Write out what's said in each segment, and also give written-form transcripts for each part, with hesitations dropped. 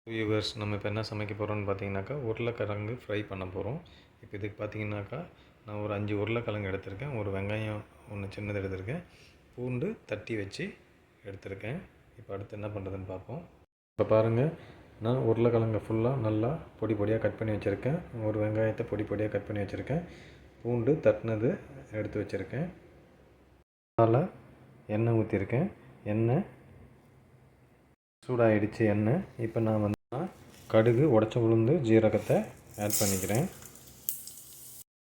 Viewers, நம்ம இப்போ என்ன சமைக்க போகிறோம்னு பார்த்தீங்கன்னாக்கா, உருளைக்கிழங்கு ஃப்ரை பண்ண போகிறோம். இப்போ இதுக்கு பார்த்தீங்கன்னாக்கா, நான் ஒரு 5 உருளைக்கிழங்கு எடுத்திருக்கேன். ஒரு வெங்காயம் ஒன்று சின்னது எடுத்திருக்கேன். பூண்டு தட்டி வச்சு எடுத்திருக்கேன். இப்போ அடுத்து என்ன பண்ணுறதுன்னு பார்ப்போம். இப்போ பாருங்கள், நான் உருளைக்கிழங்கை ஃபுல்லாக நல்லா பொடி பொடியாக கட் பண்ணி வச்சுருக்கேன். ஒரு வெங்காயத்தை பொடி பொடியாக கட் பண்ணி வச்சுருக்கேன். பூண்டு தட்டினது எடுத்து வச்சுருக்கேன். அதனால் எண்ணெய் ஊற்றிருக்கேன். எண்ணெய் சூடாகிடுச்சு எண்ணெய். இப்போ நான் கடுகு, உடச்ச உளுந்து, ஜீரகத்தை ஆட் பண்ணிக்கிறேன்.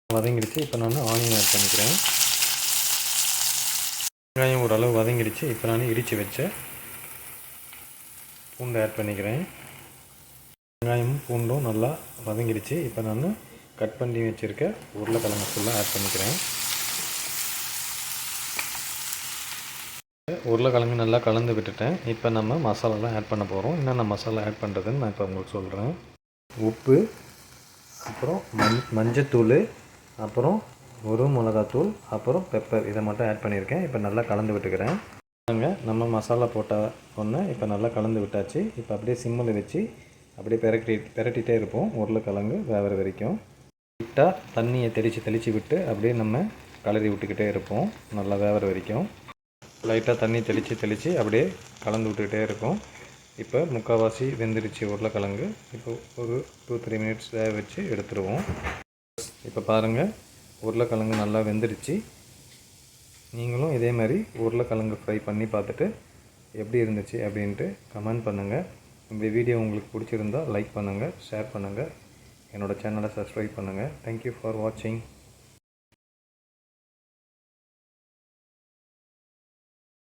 வதங்கிடுச்சு. இப்போ நான் ஆனியன் ஆட் பண்ணிக்கிறேன். வெங்காயம் ஓரளவு வதங்கிடுச்சு. இப்போ நான் இடித்து வச்ச பூண்டு ஆட் பண்ணிக்கிறேன். வெங்காயமும் பூண்டும் நல்லா வதங்கிடுச்சு. இப்போ நான் கட் பண்ணி வச்சுருக்க உருளைக்கிழங்கு ஃபுல்லாக ஆட் பண்ணிக்கிறேன். உருளைக்கிழங்கு நல்லா கலந்து விட்டுட்டேன். இப்போ நம்ம மசாலாலாம் ஆட் பண்ண போகிறோம். என்னென்ன மசாலா ஆட் பண்ணுறதுன்னு நான் இப்போ உங்களுக்கு சொல்கிறேன். உப்பு, அப்புறம் மஞ்சத்தூள், அப்புறம் ஒரு மிளகாத்தூள், அப்புறம் பெப்பர், இதை மட்டும் ஆட் பண்ணியிருக்கேன். இப்போ நல்லா கலந்து விட்டுக்கிறேன். நம்ம மசாலா போட்ட ஒன்று இப்போ நல்லா கலந்து விட்டாச்சு. இப்போ அப்படியே சிம்மில் வச்சு அப்படியே பெரட்டிகிட்டே இருப்போம் உருளைக்கிழங்கு வேகிற வரைக்கும். லைட்டாக தண்ணியை தெளித்து விட்டு அப்படியே நம்ம கலரி விட்டுக்கிட்டே இருப்போம் நல்லா வேகிற வரைக்கும். லைட்டாக தண்ணி தெளித்து அப்படியே கலந்து விட்டுக்கிட்டே இருக்கும். இப்போ முக்கால்வாசி வெந்துடுச்சு உருளைக்கிழங்கு. இப்போ ஒரு 2-3 மினிட்ஸ் வேக வச்சு எடுத்துருவோம். இப்போ பாருங்கள், உருளைக்கிழங்கு நல்லா வெந்துடுச்சு. நீங்களும் இதே மாதிரி உருளைக்கிழங்கு ஃப்ரை பண்ணி பார்த்துட்டு எப்படி இருந்துச்சு அப்படின்ட்டு கமெண்ட் பண்ணுங்கள். இந்த வீடியோ உங்களுக்கு பிடிச்சிருந்தால் லைக் பண்ணுங்கள், ஷேர் பண்ணுங்கள், என்னோடய சேனலை சப்ஸ்கிரைப் பண்ணுங்கள். தேங்க்யூ ஃபார் வாட்சிங்.